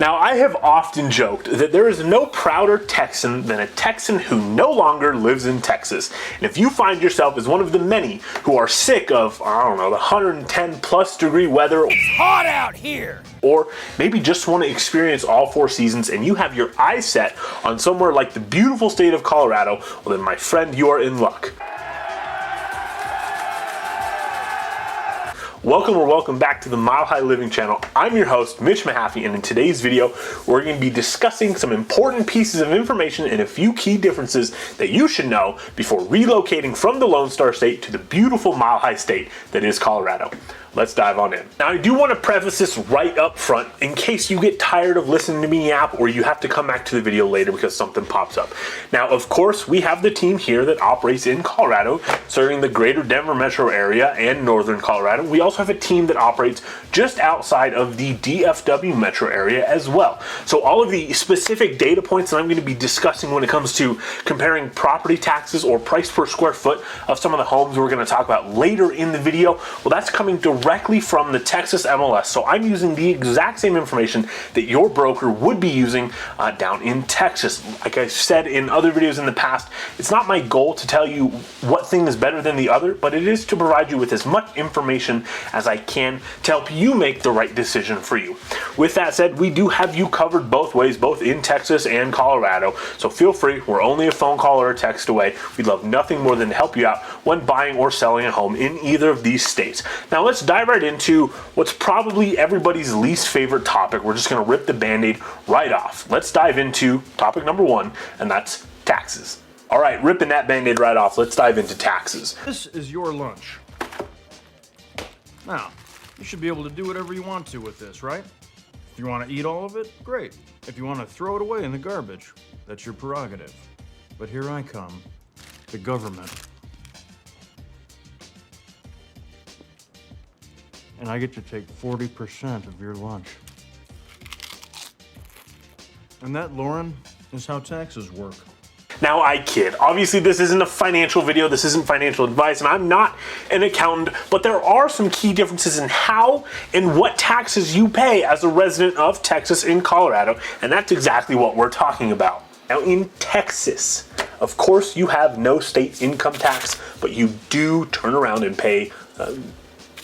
Now, I have often joked that there is no prouder Texan than a Texan who no longer lives in Texas. And if you find yourself as one of the many who are sick of, I don't know, the 110 plus degree weather, it's hot out here, or maybe just want to experience all four seasons and you have your eyes set on somewhere like the beautiful state of Colorado, well then my friend, you are in luck. Welcome back to the Mile High Living channel. I'm your host, Mitch Mahaffey, and in today's video, we're going to be discussing some important pieces of information and a few key differences that you should know before relocating from the Lonestar state to the beautiful Mile High state that is Colorado. Let's dive on in. Now, I do want to preface this right up front in case you get tired of listening to me yap or you have to come back to the video later because something pops up. Now, of course, we have the team here that operates in Colorado, serving the greater Denver metro area and northern Colorado. We also have a team that operates just outside of the DFW metro area as well. So all of the specific data points that I'm going to be discussing when it comes to comparing property taxes or price per square foot of some of the homes we're going to talk about later in the video, well, that's coming directly from the Texas MLS. So I'm using the exact same information that your broker would be using down in Texas. Like I said in other videos in the past, it's not my goal to tell you what thing is better than the other, but it is to provide you with as much information as I can to help you make the right decision for you. With that said, we do have you covered both ways, both in Texas and Colorado. So feel free, we're only a phone call or a text away. We'd love nothing more than to help you out when buying or selling a home in either of these states. Now let's dive right into what's probably everybody's least favorite topic. We're just going to rip the band-aid right off. Let's dive into topic number one, and that's taxes. All right, ripping that band-aid right off, let's dive into taxes. This is your lunch. Now, you should be able to do whatever you want to with this, right? If you want to eat all of it, great. If you want to throw it away in the garbage, that's your prerogative. But here I come, the government. And I get to take 40% of your lunch. And that, Lauren, is how taxes work. Now, I kid. Obviously, this isn't a financial video. This isn't financial advice, and I'm not an accountant, but there are some key differences in how and what taxes you pay as a resident of Texas and Colorado, and that's exactly what we're talking about. Now, in Texas, of course, you have no state income tax, but you do turn around and pay a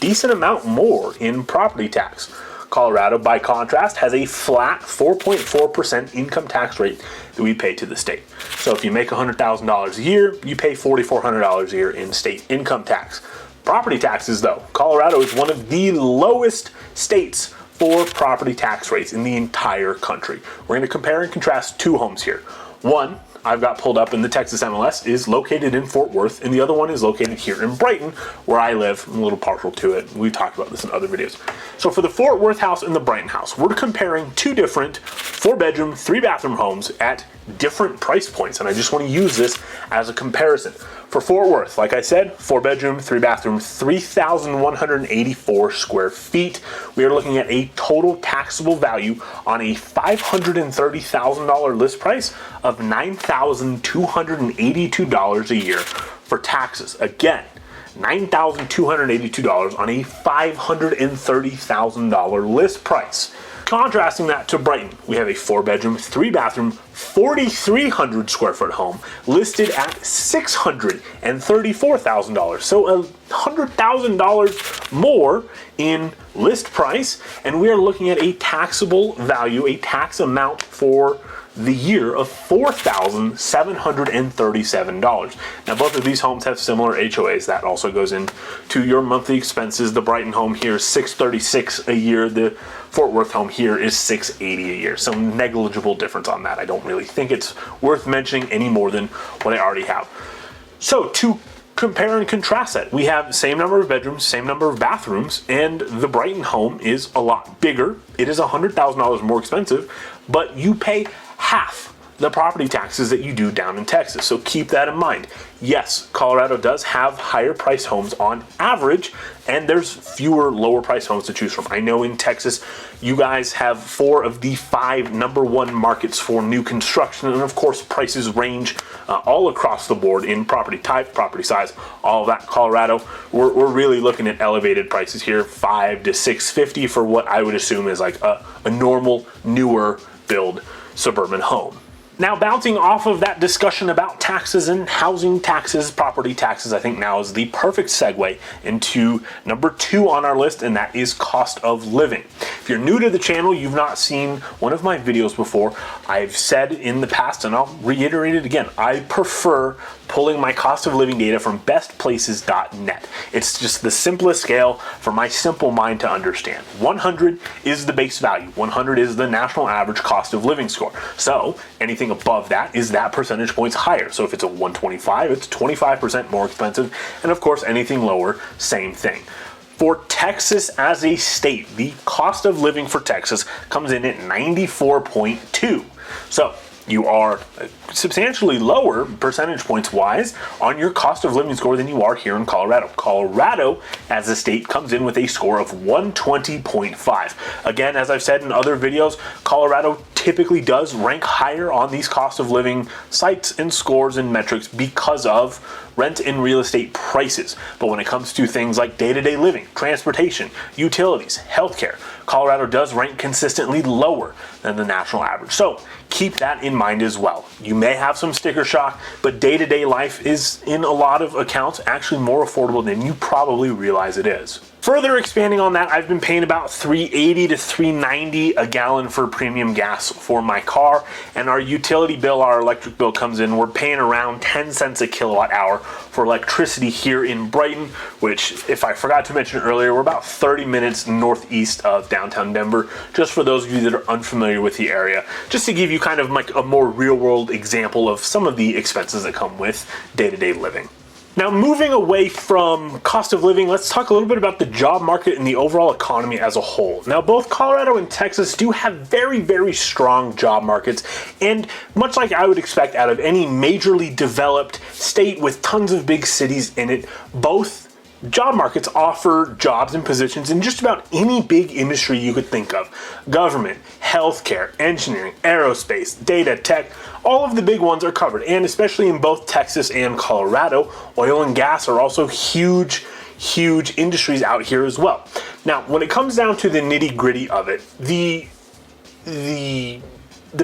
decent amount more in property tax. Colorado, by contrast, has a flat 4.4% income tax rate that we pay to the state. So if you make $100,000 a year, you pay $4,400 a year in state income tax. Property taxes, though, Colorado is one of the lowest states for property tax rates in the entire country. We're going to compare and contrast two homes here. One, I've got pulled up in the Texas MLS, is located in Fort Worth, and the other one is located here in Brighton, where I live. I'm a little partial to it. We've talked about this in other videos. So for the Fort Worth house and the Brighton house, we're comparing two different 4-bedroom, 3-bathroom homes at different price points, and I just want to use this as a comparison. For Fort Worth, like I said, 4-bedroom, 3-bathroom, 3,184 square feet. We are looking at a total taxable value on a $530,000 list price of $9,282 a year for taxes. Again, $9,282 on a $530,000 list price. Contrasting that to Brighton, we have a 4-bedroom, 3-bathroom, 4,300 square foot home listed at $634,000. So $100,000 more in list price, and we are looking at a taxable value, a tax amount for the year of $4,737. Now, both of these homes have similar HOAs. That also goes into your monthly expenses. The Brighton home here is $636 a year. The Fort Worth home here is $680 a year. So negligible difference on that. I don't really think it's worth mentioning any more than what I already have. So to compare and contrast that, we have the same number of bedrooms, same number of bathrooms, and the Brighton home is a lot bigger. It is $100,000 more expensive, but you pay half the property taxes that you do down in Texas. So keep that in mind. Yes, Colorado does have higher priced homes on average, and there's fewer lower priced homes to choose from. I know in Texas, you guys have 4 of the 5 #1 markets for new construction, and of course prices range all across the board in property type, property size, all of that. Colorado, we're really looking at elevated prices here, $5 to $650 for what I would assume is like a normal, newer build suburban home. Now, bouncing off of that discussion about taxes and housing taxes, property taxes, I think now is the perfect segue into number 2 on our list, and that is cost of living. If you're new to the channel, you've not seen one of my videos before, I've said in the past, and I'll reiterate it again, I prefer pulling my cost of living data from bestplaces.net. It's just the simplest scale for my simple mind to understand. 100 is the base value. 100 is the national average cost of living score. So anything above that is that percentage points higher. So if it's a 125, it's 25% more expensive. And of course, anything lower, same thing. For Texas as a state, the cost of living for Texas comes in at 94.2. So you are substantially lower percentage points wise on your cost of living score than you are here in Colorado. Colorado as a state comes in with a score of 120.5. Again, as I've said in other videos, Colorado typically does rank higher on these cost of living sites and scores and metrics because of rent and real estate prices. But when it comes to things like day-to-day living, transportation, utilities, healthcare, Colorado does rank consistently lower than the national average. So keep that in mind as well. You may have some sticker shock, but day-to-day life is, in a lot of accounts, actually more affordable than you probably realize it is. Further expanding on that, I've been paying about $3.80 to $3.90 a gallon for premium gas for my car, and our utility bill, our electric bill comes in, we're paying around 10 cents a kilowatt hour for electricity here in Brighton, which, if I forgot to mention earlier, we're about 30 minutes northeast of downtown Denver, just for those of you that are unfamiliar with the area, just to give you kind of like a more real-world example of some of the expenses that come with day-to-day living. Now, moving away from cost of living, let's talk a little bit about the job market and the overall economy as a whole. Now, both Colorado and Texas do have very, very strong job markets, and much like I would expect out of any majorly developed state with tons of big cities in it, both job markets offer jobs and positions in just about any big industry you could think of. Government, healthcare, engineering, aerospace, data, tech, all of the big ones are covered. And especially in both Texas and Colorado, oil and gas are also huge industries out here as well. Now, when it comes down to the nitty-gritty of it, the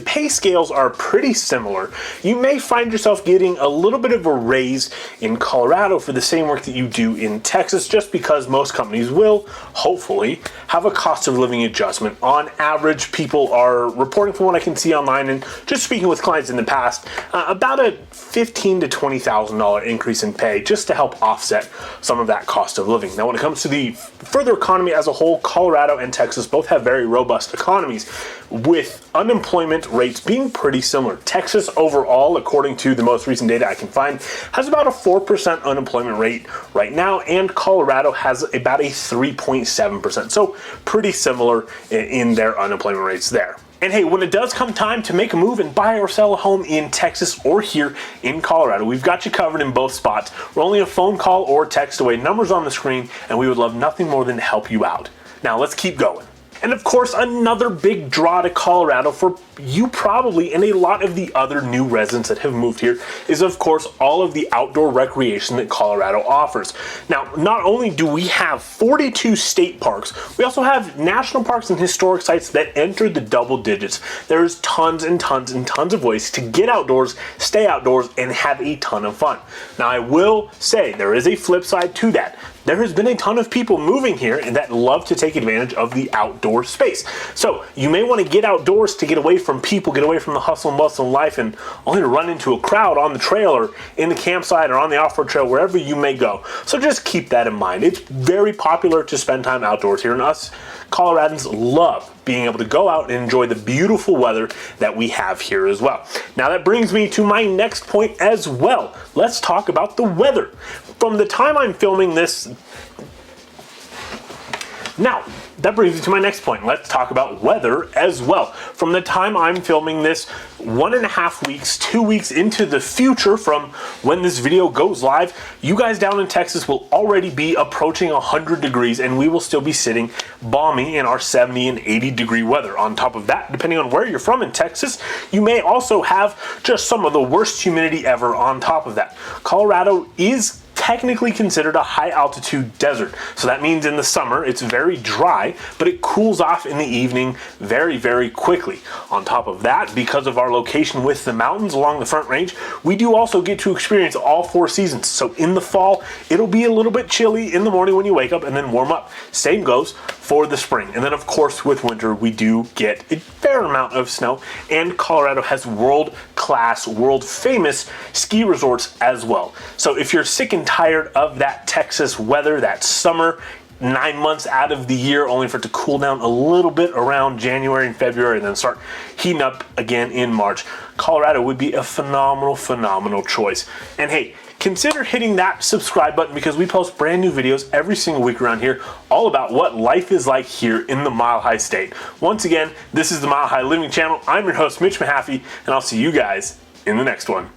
pay scales are pretty similar. You may find yourself getting a little bit of a raise in Colorado for the same work that you do in Texas, just because most companies will, hopefully, have a cost of living adjustment. On average, people are reporting, from what I can see online and just speaking with clients in the past, about a $15,000 to $20,000 increase in pay just to help offset some of that cost of living. Now, when it comes to the further economy as a whole, Colorado and Texas both have very robust economies, with unemployment rates being pretty similar. Texas overall, according to the most recent data I can find, has about a 4% unemployment rate right now, and Colorado has about a 3.7%. So pretty similar in their unemployment rates there. And hey, when it does come time to make a move and buy or sell a home in Texas or here in Colorado, we've got you covered in both spots. We're only a phone call or text away, numbers on the screen, and we would love nothing more than to help you out. Now let's keep going. And of course, another big draw to Colorado for you probably and a lot of the other new residents that have moved here is, of course, all of the outdoor recreation that Colorado offers. Now, not only do we have 42 state parks, we also have national parks and historic sites that enter the double digits. There's tons and tons and tons of ways to get outdoors, stay outdoors, and have a ton of fun. Now, I will say there is a flip side to that. There has been a ton of people moving here and that love to take advantage of the outdoor space. So you may want to get outdoors to get away from people, get away from the hustle and bustle of life, and only to run into a crowd on the trail or in the campsite or on the off-road trail, wherever you may go. So just keep that in mind. It's very popular to spend time outdoors here, and us Coloradans love being able to go out and enjoy the beautiful weather that we have here as well. Now that brings me to my next point as well. Let's talk about the weather. From the time I'm filming this, now, That brings me to my next point. Let's talk about weather as well. From the time I'm filming this, 1.5 weeks, 2 weeks into the future from when this video goes live, you guys down in Texas will already be approaching 100 degrees and we will still be sitting balmy in our 70 and 80 degree weather. On top of that, depending on where you're from in Texas, you may also have just some of the worst humidity ever on top of that. Colorado is technically considered a high altitude desert. So that means in the summer it's very dry, but it cools off in the evening very, very quickly. On top of that, because of our location with the mountains along the Front Range, we do also get to experience all 4 seasons. So in the fall, it'll be a little bit chilly in the morning when you wake up and then warm up. Same goes for the spring. And then of course with winter, we do get a fair amount of snow, and Colorado has world-class, world-famous ski resorts as well. So if you're sick and tired of that Texas weather, that summer, 9 months out of the year, only for it to cool down a little bit around January and February and then start heating up again in March, Colorado would be a phenomenal, phenomenal choice. And hey, consider hitting that subscribe button because we post brand new videos every single week around here all about what life is like here in the Mile High State. Once again, this is the Mile High Living Channel. I'm your host, Mitch Mahaffey, and I'll see you guys in the next one.